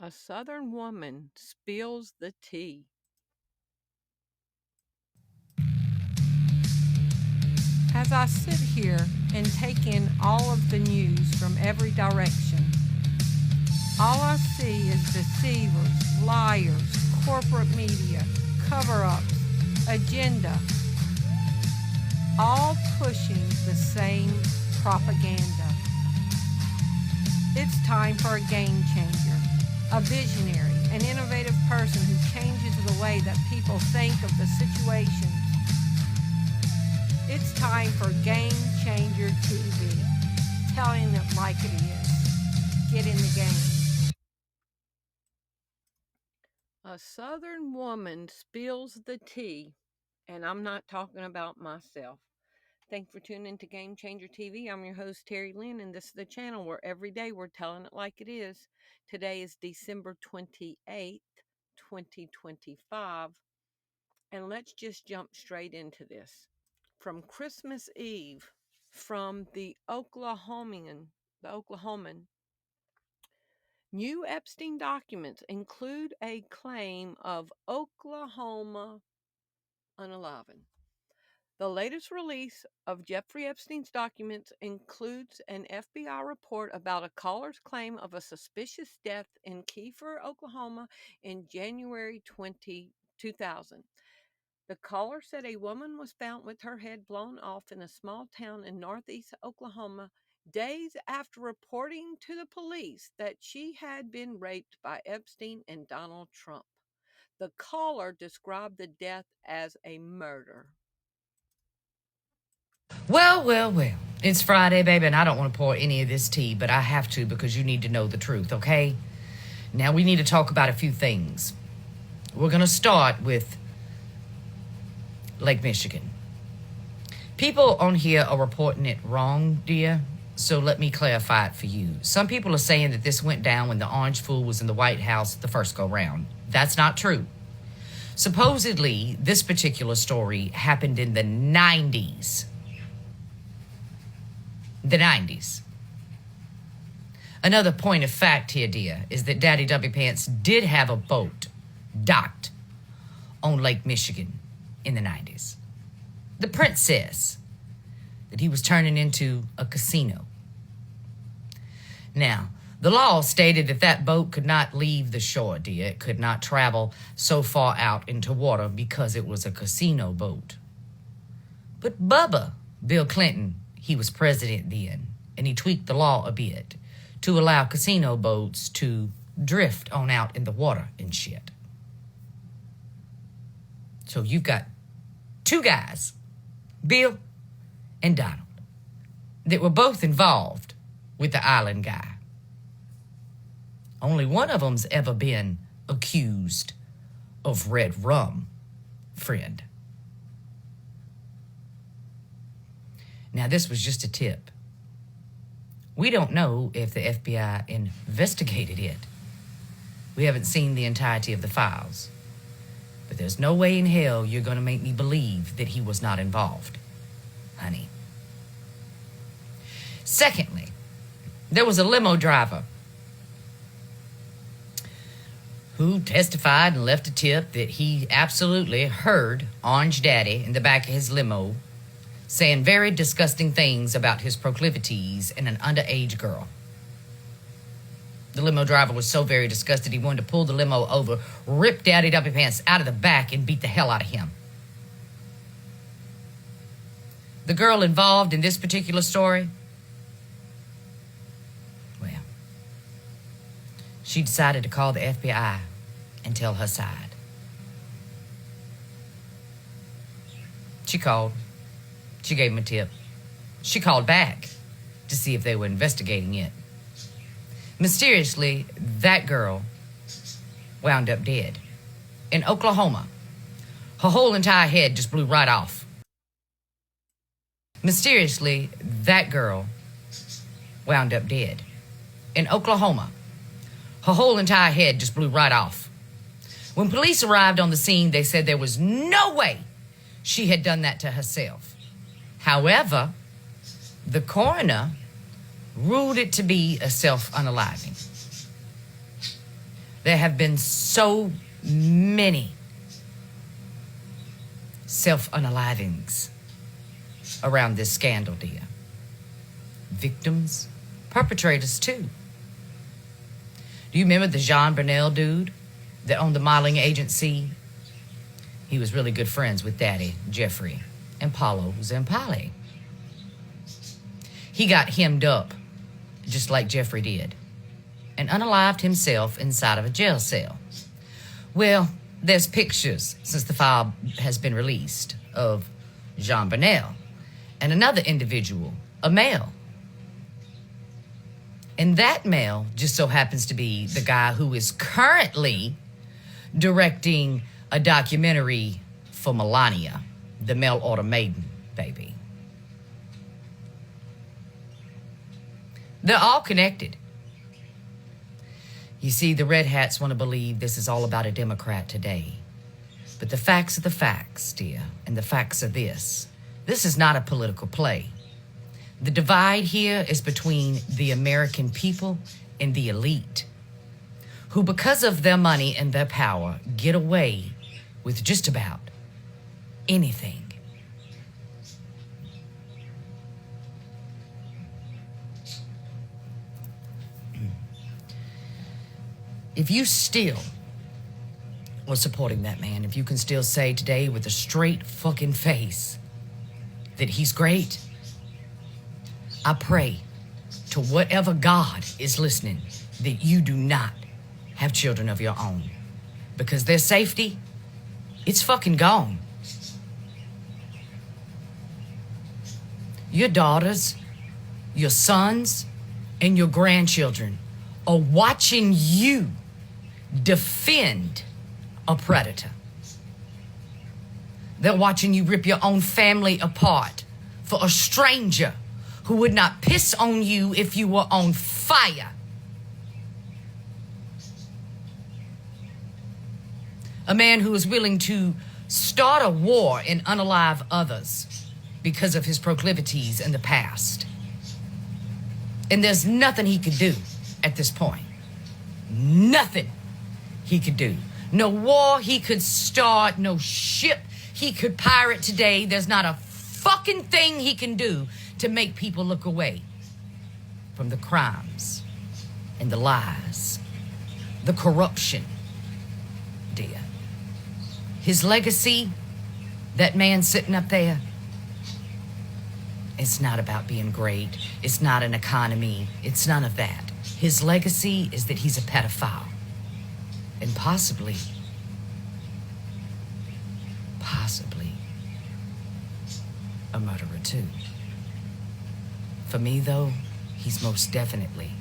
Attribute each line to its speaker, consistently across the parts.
Speaker 1: A Southern woman spills the tea.
Speaker 2: As I sit here and take in all of the news from every direction, all I see is deceivers, liars, corporate media, cover ups, agenda, all pushing the same propaganda. It's time for a game changer, a visionary, an innovative person who changes the way that people think of the situations. It's time for Game Changer TV, telling it like it is. Get in the game.
Speaker 1: A Southern woman spills the tea, and I'm not talking about myself. Thanks for tuning into Game Changer TV. I'm your host, Terry Lynn, and this is the channel where every day we're telling it like it is. Today is December 28th, 2025, and let's just jump straight into this. From Christmas Eve, from the Oklahoman, new Epstein documents include a claim of Oklahoma unaliving. The latest release of Jeffrey Epstein's documents includes an FBI report about a caller's claim of a suspicious death in Kiefer, Oklahoma in January 2000. The caller said a woman was found with her head blown off in a small town in northeast Oklahoma days after reporting to the police that she had been raped by Epstein and Donald Trump. The caller described the death as a murder.
Speaker 3: Well, well, well. It's Friday, baby, and I don't want to pour any of this tea, but I have to because you need to know the truth, okay? Now, we need to talk about a few things. We're going to start with Lake Michigan. People on here are reporting it wrong, dear, so let me clarify it for you. Some people are saying that this went down when the orange fool was in the White House the first go-round. That's not true. Supposedly, this particular story happened in the 90s. The 90s. Another point of fact here, dear, is that Daddy W Pants did have a boat docked on Lake Michigan in the 90s. The prince says that he was turning into a casino. Now, the law stated that that boat could not leave the shore, dear. It could not travel so far out into water because it was a casino boat. But Bubba, Bill Clinton, he was president then, and he tweaked the law a bit to allow casino boats to drift on out in the water and shit. So you've got two guys, Bill and Donald, that were both involved with the island guy. Only one of them's ever been accused of red rum, friend. Now, this was just a tip. We don't know if the FBI investigated it. We haven't seen the entirety of the files. But there's no way in hell you're going to make me believe that he was not involved, honey. Secondly, there was a limo driver who testified and left a tip that he absolutely heard Orange Daddy in the back of his limo saying very disgusting things about his proclivities and an underage girl. The limo driver was so very disgusted he wanted to pull the limo over, rip Daddy W Pants out of the back, and beat the hell out of him. The girl involved in this particular story, well, she decided to call the FBI and tell her side. She called. She gave him a tip. She called back to see if they were investigating it. Mysteriously, that girl wound up dead in Oklahoma. Her whole entire head just blew right off. Mysteriously, that girl wound up dead in Oklahoma. Her whole entire head just blew right off. When police arrived on the scene, they said there was no way she had done that to herself. However, the coroner ruled it to be a self-unaliving. There have been so many self unalivings around this scandal, dear. Victims, perpetrators, too. Do you remember the Jean Burnell dude that owned the modeling agency? He was really good friends with Daddy, Jeffrey, and Paulo Zampali. He got hemmed up, just like Jeffrey did, and unalived himself inside of a jail cell. Well, there's pictures since the file has been released of Jean Burnell and another individual, a male. And that male just so happens to be the guy who is currently directing a documentary for Melania, the mail order maiden baby. They're all connected. You see, the red hats want to believe this is all about a Democrat today. But the facts are the facts, dear, and the facts are this. This is not a political play. The divide here is between the American people and the elite, who, because of their money and their power, get away with just about anything. If you still are supporting that man, if you can still say today with a straight fucking face that he's great, I pray to whatever God is listening that you do not have children of your own, because their safety, it's fucking gone. Your daughters, your sons, and your grandchildren are watching you defend a predator. They're watching you rip your own family apart for a stranger who would not piss on you if you were on fire. A man who is willing to start a war and unalive others because of his proclivities in the past. And there's nothing he could do at this point. Nothing he could do. No war he could start, no ship he could pirate today. There's not a fucking thing he can do to make people look away from the crimes and the lies, the corruption, dear. His legacy, that man sitting up there, it's not about being great. It's not an economy. It's none of that. His legacy is that he's a pedophile. And possibly, a murderer too. For me, though, he's most definitely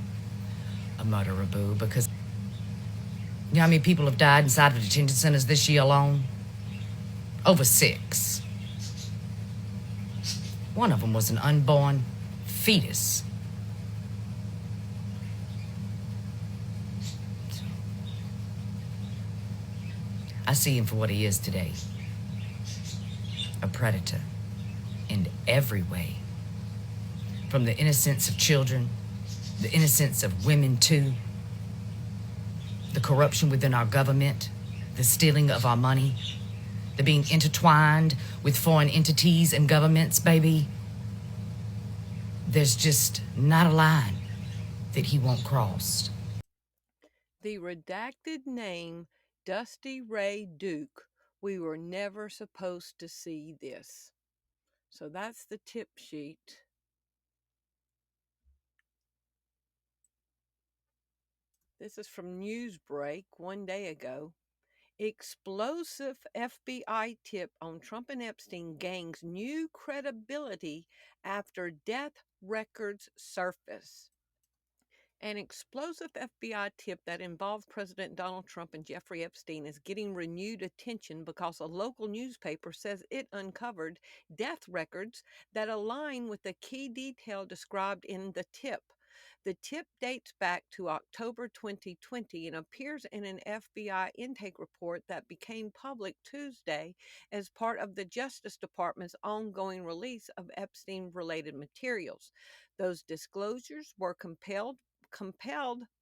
Speaker 3: a murderer, boo, because you know how many people have died inside of detention centers this year alone? Over 6. One of them was an unborn fetus. I see him for what he is today. A predator in every way. From the innocence of children, the innocence of women too, the corruption within our government, the stealing of our money, the being intertwined with foreign entities and governments, baby. There's just not a line that he won't cross.
Speaker 1: The redacted name Dusty Ray Duke. We were never supposed to see this. So that's the tip sheet. This is from Newsbreak one day ago. Explosive FBI tip on Trump and Epstein gains new credibility after death records surface. An explosive FBI tip that involved President Donald Trump and Jeffrey Epstein is getting renewed attention because a local newspaper says it uncovered death records that align with the key detail described in the tip. The tip dates back to October 2020 and appears in an FBI intake report that became public Tuesday as part of the Justice Department's ongoing release of Epstein related materials. Those disclosures were compelled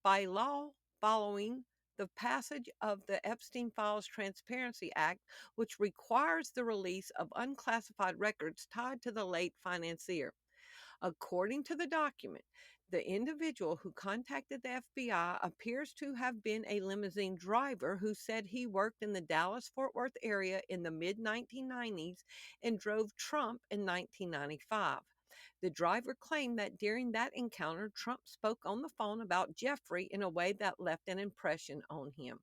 Speaker 1: by law following the passage of the Epstein Files Transparency Act, which requires the release of unclassified records tied to the late financier. According to the document, the individual who contacted the FBI appears to have been a limousine driver who said he worked in the Dallas Fort Worth area in the mid 1990s and drove Trump in 1995. The driver claimed that during that encounter, Trump spoke on the phone about Jeffrey in a way that left an impression on him.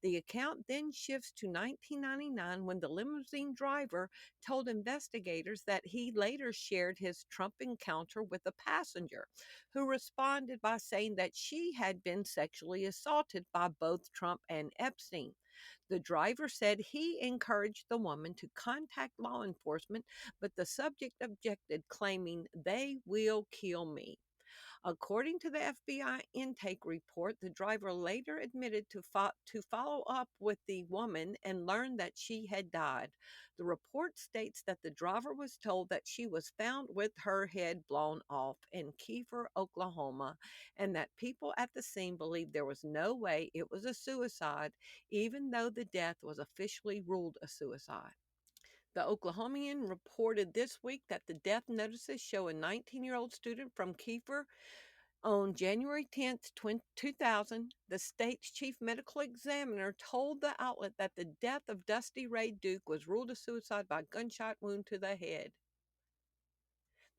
Speaker 1: The account then shifts to 1999 when the limousine driver told investigators that he later shared his Trump encounter with a passenger who responded by saying that she had been sexually assaulted by both Trump and Epstein. The driver said he encouraged the woman to contact law enforcement, but the subject objected, claiming, "They will kill me." According to the FBI intake report, the driver later admitted to follow up with the woman and learned that she had died. The report states that the driver was told that she was found with her head blown off in Kiefer, Oklahoma, and that people at the scene believed there was no way it was a suicide, even though the death was officially ruled a suicide. The Oklahomian reported this week that the death notices show a 19-year-old student from Kiefer. On January 10th, 2000, the state's chief medical examiner told the outlet that the death of Dusty Ray Duke was ruled a suicide by gunshot wound to the head.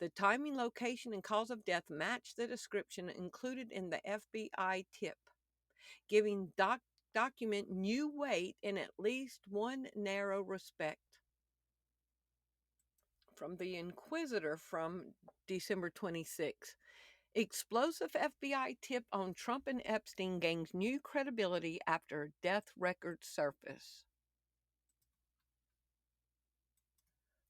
Speaker 1: The timing, location, and cause of death matched the description included in the FBI tip, giving document new weight in at least one narrow respect. From the Inquisitor from December 26. Explosive FBI tip on Trump and Epstein gains new credibility after death records surface.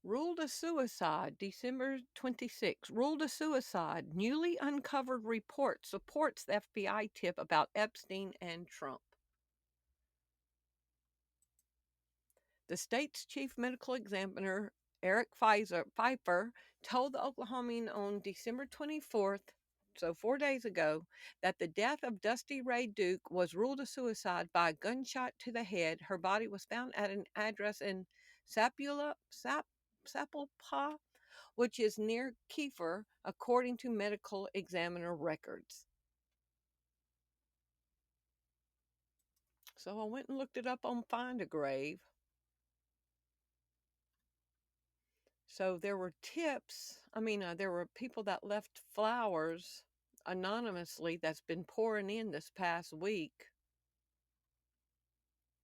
Speaker 1: Ruled a suicide, December 26. Ruled a suicide. Newly uncovered report supports the FBI tip about Epstein and Trump. The state's chief medical examiner, Eric Pfeiffer, told the Oklahomian on December 24th, so 4 days ago, that the death of Dusty Ray Duke was ruled a suicide by a gunshot to the head. Her body was found at an address in Sapulpa, which is near Kiefer, according to medical examiner records. So I went and looked it up on Find a Grave. So there were tips. There were people that left flowers anonymously that's been pouring in this past week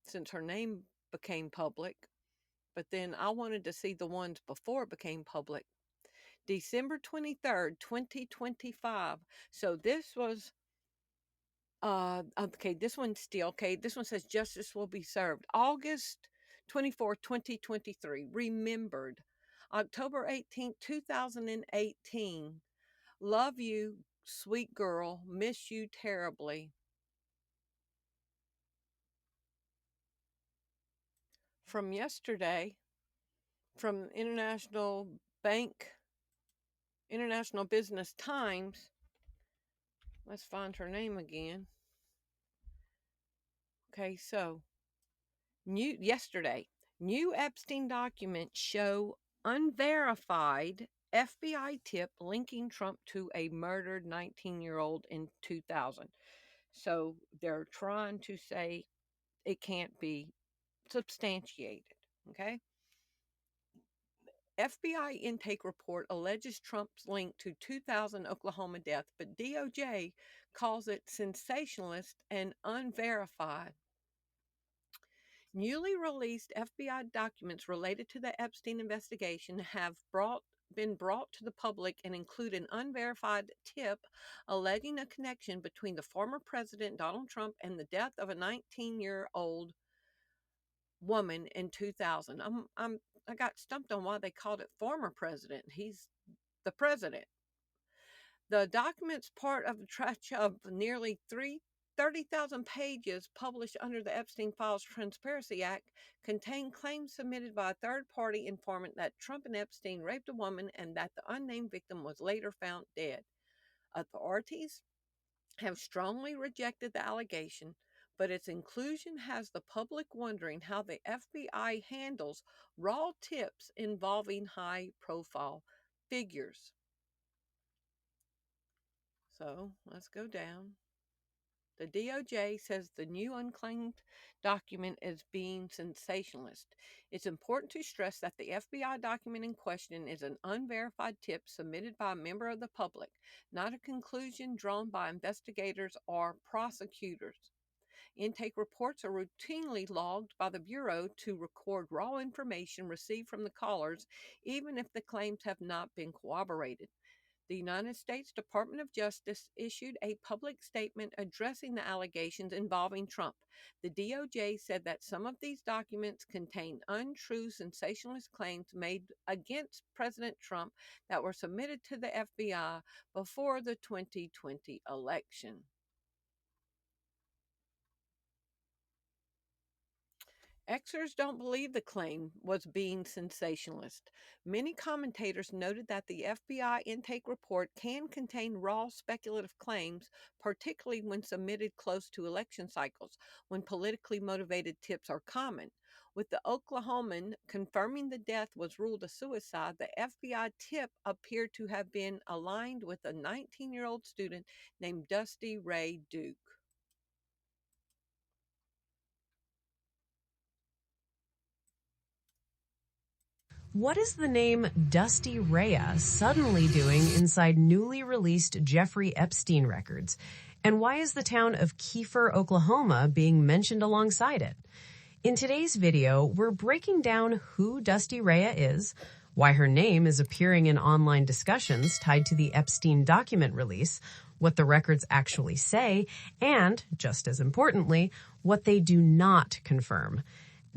Speaker 1: since her name became public. But then I wanted to see the ones before it became public. December 23rd, 2025. So this was, okay, this one's still, okay, this one says justice will be served. August 24th, 2023. Remembered. October 18th, 2018. Love you, sweet girl. Miss you terribly. From yesterday, from International Business Times. Let's find her name again. Okay, so yesterday, new Epstein documents show unverified FBI tip linking Trump to a murdered 19-year-old in 2000. So they're trying to say it can't be substantiated. Okay. FBI intake report alleges Trump's link to 2000 Oklahoma death, but DOJ calls it sensationalist and unverified. Newly released FBI documents related to the Epstein investigation have been brought to the public and include an unverified tip alleging a connection between the former president Donald Trump and the death of a 19-year-old woman in 2000. I got stumped on why they called it former president. He's the president. The document's part of a tract of nearly 30,000 pages published under the Epstein Files Transparency Act contain claims submitted by a third-party informant that Trump and Epstein raped a woman and that the unnamed victim was later found dead. Authorities have strongly rejected the allegation, but its inclusion has the public wondering how the FBI handles raw tips involving high-profile figures. So let's go down. The DOJ says the new unclaimed document is being sensationalist. It's important to stress that the FBI document in question is an unverified tip submitted by a member of the public, not a conclusion drawn by investigators or prosecutors. Intake reports are routinely logged by the Bureau to record raw information received from the callers, even if the claims have not been corroborated. The United States Department of Justice issued a public statement addressing the allegations involving Trump. The DOJ said that some of these documents contain untrue, sensationalist claims made against President Trump that were submitted to the FBI before the 2020 election. Xers don't believe the claim was being sensationalist. Many commentators noted that the FBI intake report can contain raw speculative claims, particularly when submitted close to election cycles, when politically motivated tips are common. With the Oklahoman confirming the death was ruled a suicide, the FBI tip appeared to have been aligned with a 19-year-old student named Dusty Ray Duke.
Speaker 4: What is the name Dusty Raya suddenly doing inside newly released Jeffrey Epstein records? And why is the town of Kiefer, Oklahoma being mentioned alongside it? In today's video, we're breaking down who Dusty Raya is, why her name is appearing in online discussions tied to the Epstein document release, what the records actually say, and, just as importantly, what they do not confirm.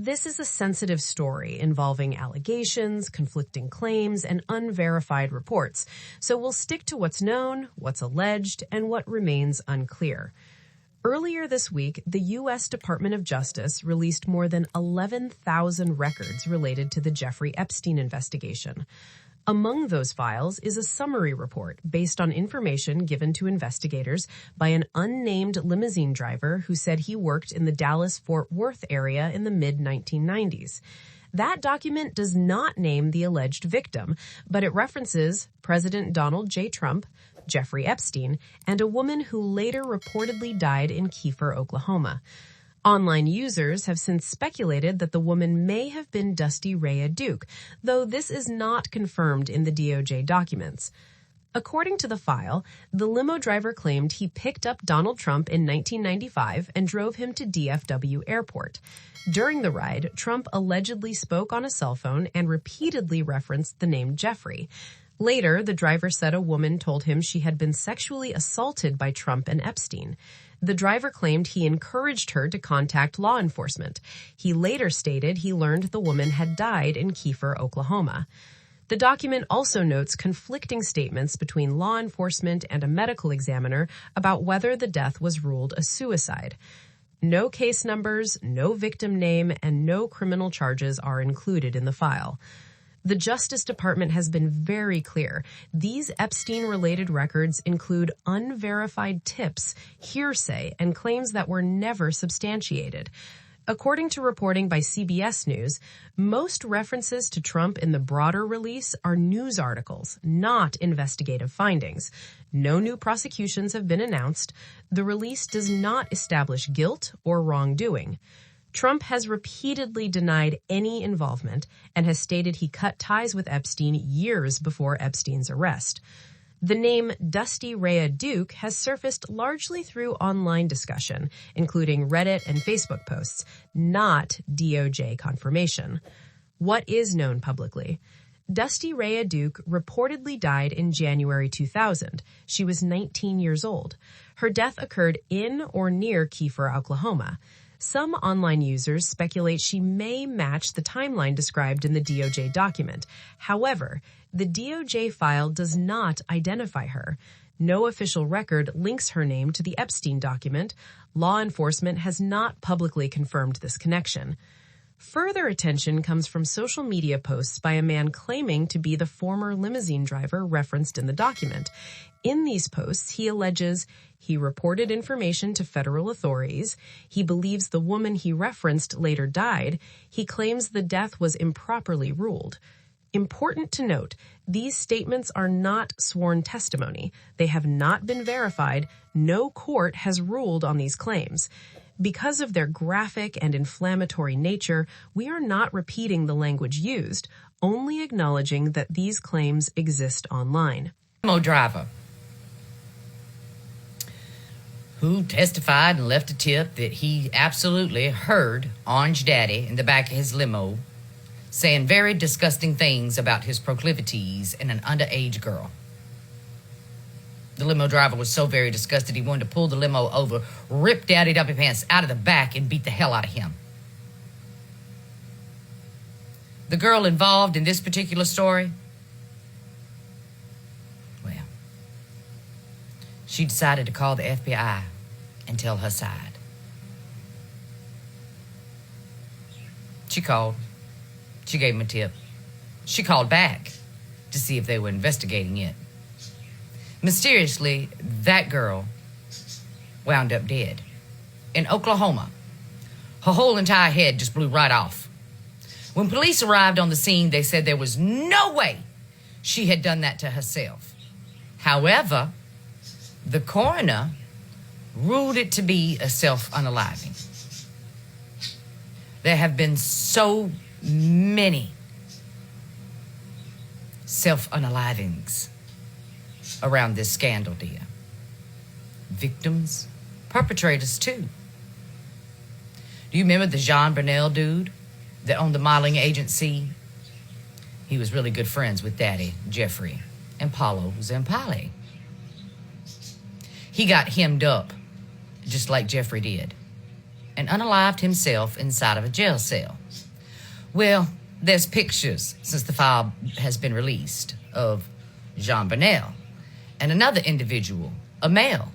Speaker 4: This is a sensitive story involving allegations, conflicting claims, and unverified reports, so we'll stick to what's known, what's alleged, and what remains unclear. Earlier this week, the U.S. Department of Justice released more than 11,000 records related to the Jeffrey Epstein investigation. Among those files is a summary report based on information given to investigators by an unnamed limousine driver who said he worked in the Dallas-Fort Worth area in the mid-1990s. That document does not name the alleged victim, but it references President Donald J. Trump, Jeffrey Epstein, and a woman who later reportedly died in Kiefer, Oklahoma. Online users have since speculated that the woman may have been Dusty Raya Duke, though this is not confirmed in the DOJ documents. According to the file, the limo driver claimed he picked up Donald Trump in 1995 and drove him to DFW Airport. During the ride, Trump allegedly spoke on a cell phone and repeatedly referenced the name Jeffrey. Later, the driver said a woman told him she had been sexually assaulted by Trump and Epstein. The driver claimed he encouraged her to contact law enforcement. He later stated he learned the woman had died in Kiefer, Oklahoma. The document also notes conflicting statements between law enforcement and a medical examiner about whether the death was ruled a suicide. No case numbers, no victim name, and no criminal charges are included in the file. The Justice Department has been very clear. These Epstein-related records include unverified tips, hearsay, and claims that were never substantiated. According to reporting by CBS News, most references to Trump in the broader release are news articles, not investigative findings. No new prosecutions have been announced. The release does not establish guilt or wrongdoing. Trump has repeatedly denied any involvement and has stated he cut ties with Epstein years before Epstein's arrest. The name Dusty Raya Duke has surfaced largely through online discussion, including Reddit and Facebook posts, not DOJ confirmation. What is known publicly? Dusty Raya Duke reportedly died in January 2000. She was 19 years old. Her death occurred in or near Kiefer, Oklahoma. Some online users speculate she may match the timeline described in the DOJ document. However, the DOJ file does not identify her. No official record links her name to the Epstein document. Law enforcement has not publicly confirmed this connection. Further attention comes from social media posts by a man claiming to be the former limousine driver referenced in the document. In these posts, he alleges he reported information to federal authorities. He believes the woman he referenced later died. He claims the death was improperly ruled. Important to note, these statements are not sworn testimony. They have not been verified. No court has ruled on these claims. Because of their graphic and inflammatory nature, we are not repeating the language used, only acknowledging that these claims exist online.
Speaker 3: Limo driver who testified and left a tip that he absolutely heard Orange Daddy in the back of his limo saying very disgusting things about his proclivities in an underage girl. The limo driver was so very disgusted he wanted to pull the limo over, rip Daddy Dumpy Pants out of the back, and beat the hell out of him. The girl involved in this particular story, well, she decided to call the FBI and tell her side. She called. She gave him a tip. She called back to see if they were investigating it. Mysteriously, that girl wound up dead in Oklahoma. Her whole entire head just blew right off. When police arrived on the scene, they said there was no way she had done that to herself. However, the coroner ruled it to be a self-unaliving. There have been so many self-unalivings around this scandal, dear. Victims, perpetrators too. Do you remember the Jean Burnell dude that owned the modeling agency? He was really good friends with Daddy, Jeffrey, and Paulo Zampali. He got hemmed up, just like Jeffrey did, and unalived himself inside of a jail cell. Well, there's pictures since the file has been released of Jean Burnell and another individual, a male.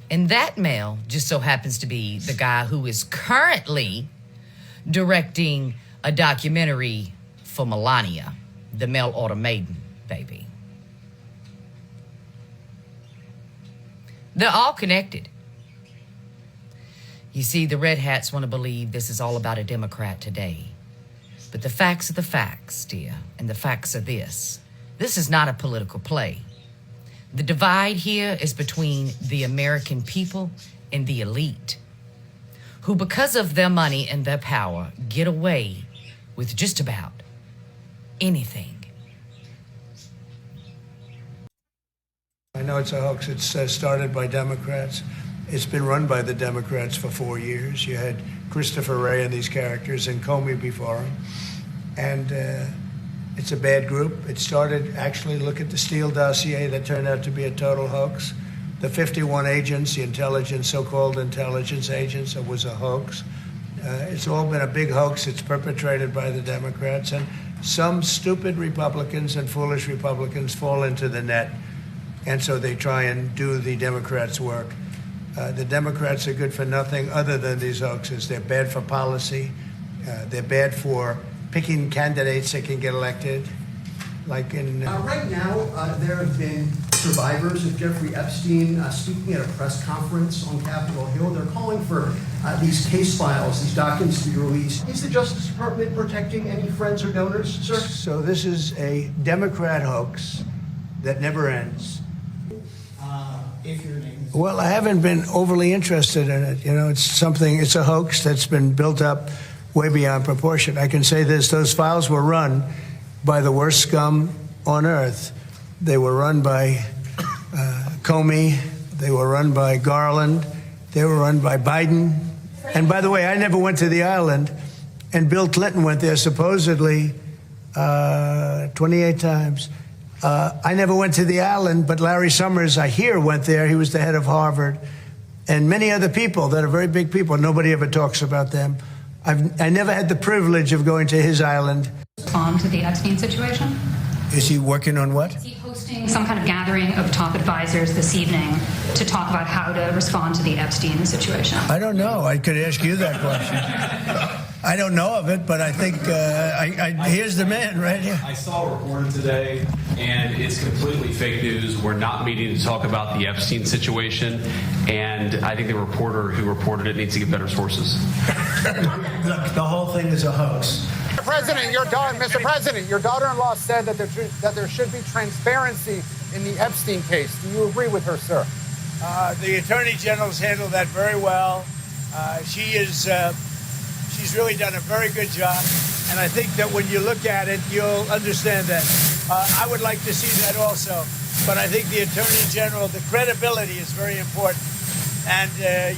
Speaker 3: And that male just so happens to be the guy who is currently directing a documentary for Melania, the mail order maiden baby. They're all connected. You see, the red hats want to believe this is all about a Democrat today. But the facts are the facts, dear, and the facts are this. This is not a political play. The divide here is between the American people and the elite, who, because of their money and their power, get away with just about anything.
Speaker 5: I know it's a hoax. It's started by Democrats. It's been run by the Democrats for 4 years. You had Christopher Wray and these characters and Comey before him. And it's a bad group. It started, actually, look at the Steele dossier that turned out to be a total hoax. The 51 agents, the intelligence, so-called intelligence agents, it was a hoax. It's all been a big hoax. It's perpetrated by the Democrats. And some stupid Republicans and foolish Republicans fall into the net. And so they try and do the Democrats' work. The Democrats are good for nothing other than these hoaxes. They're bad for policy. They're bad for picking candidates that can get elected. Like in...
Speaker 6: Right now, there have been survivors of Jeffrey Epstein speaking at a press conference on Capitol Hill. They're calling for these case files, these documents to be released. Is the Justice Department protecting any friends or donors, sir?
Speaker 5: So this is a Democrat hoax that never ends.
Speaker 6: If your name is...
Speaker 5: Well, I haven't been overly interested in it. You know, it's a hoax that's been built up way beyond proportion. I can say this, those files were run by the worst scum on earth. They were run by Comey. They were run by Garland. They were run by Biden. And by the way, I never went to the island, and Bill Clinton went there supposedly 28 times. I never went to the island, but Larry Summers, I hear, went there. He was the head of Harvard. And many other people that are very big people. Nobody ever talks about them. I never had the privilege of going to his island.
Speaker 7: Respond to the Epstein situation?
Speaker 5: Is he working on what?
Speaker 7: Is he hosting some kind of gathering of top advisors this evening to talk about how to respond to the Epstein situation?
Speaker 5: I don't know. I could ask you that question. I don't know of it, but I think here's the man right here.
Speaker 8: I saw a reporter today, and it's completely fake news. We're not meeting to talk about the Epstein situation, and I think the reporter who reported it needs to get better sources.
Speaker 5: Look, the whole thing is a hoax.
Speaker 9: Mr. President, your daughter-in-law said that there should be transparency in the Epstein case. Do you agree with her, sir?
Speaker 5: The Attorney General's handled that very well. She's really done a very good job. And I think that when you look at it, you'll understand that. I would like to see that also. But I think the Attorney General, the credibility is very important. And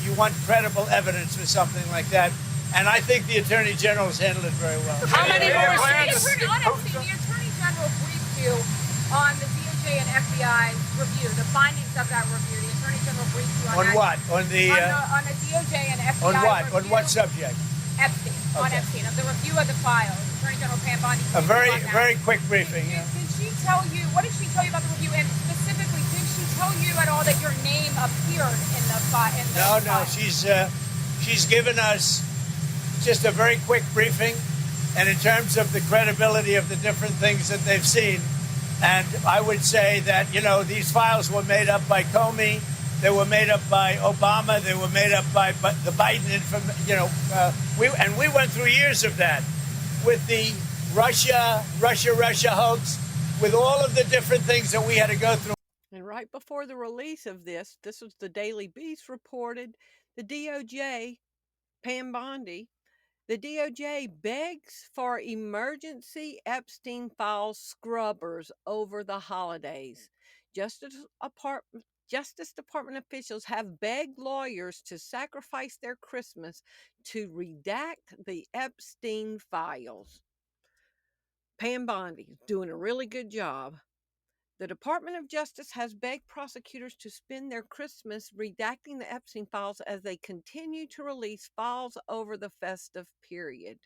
Speaker 5: you want credible evidence for something like that. And I think the Attorney General has handled it very well.
Speaker 10: How many more plans? The Attorney General briefed you on the DOJ and FBI review, the findings of that review. The Attorney General briefed you on
Speaker 5: that. On what? On the
Speaker 10: DOJ and FBI
Speaker 5: On what?
Speaker 10: review.
Speaker 5: On what subject?
Speaker 10: Epstein. Okay. On Epstein, of the review of the files. Attorney General Pam Bondi.
Speaker 5: A very quick briefing.
Speaker 10: Did she tell you, what did she tell you about the review? And specifically, did she tell you at all that your name appeared in the file?
Speaker 5: No. She's given us just a very quick briefing, and in terms of the credibility of the different things that they've seen. And I would say that, these files were made up by Comey, they were made up by Obama, they were made up by the Biden, we went through years of that with the Russia hoax, with all of the different things that we had to go through.
Speaker 1: And right before the release of this was the Daily Beast reported, the DOJ, Pam Bondi, the DOJ begs for emergency Epstein file scrubbers over the holidays. Justice Department officials have begged lawyers to sacrifice their Christmas to redact the Epstein files. Pam Bondi doing a really good job. The Department of Justice has begged prosecutors to spend their Christmas redacting the Epstein files as they continue to release files over the festive period.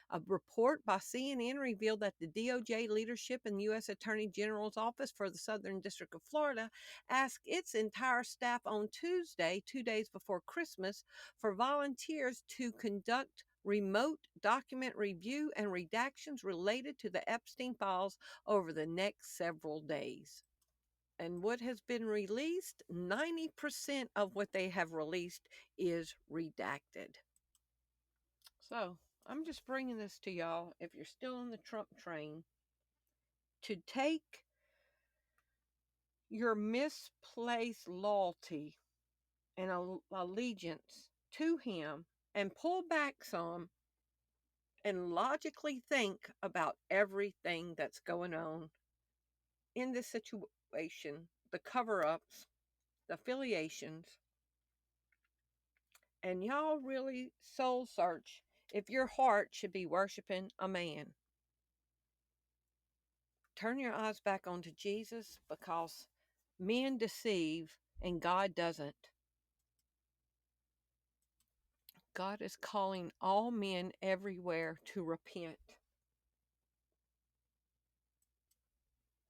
Speaker 1: A report by CNN revealed that the DOJ leadership and U.S. Attorney General's Office for the Southern District of Florida asked its entire staff on Tuesday, 2 days before Christmas, for volunteers to conduct remote document review and redactions related to the Epstein files over the next several days. And what has been released, 90% of what they have released is redacted. So, I'm just bringing this to y'all, if you're still on the Trump train, to take your misplaced loyalty and allegiance to him and pull back some and logically think about everything that's going on in this situation, the cover-ups, the affiliations, and y'all really soul search if your heart should be worshiping a man. Turn your eyes back onto Jesus, because men deceive and God doesn't. God is calling all men everywhere to repent.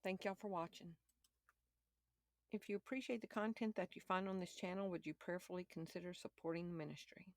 Speaker 1: Thank y'all for watching. If you appreciate the content that you find on this channel, would you prayerfully consider supporting the ministry?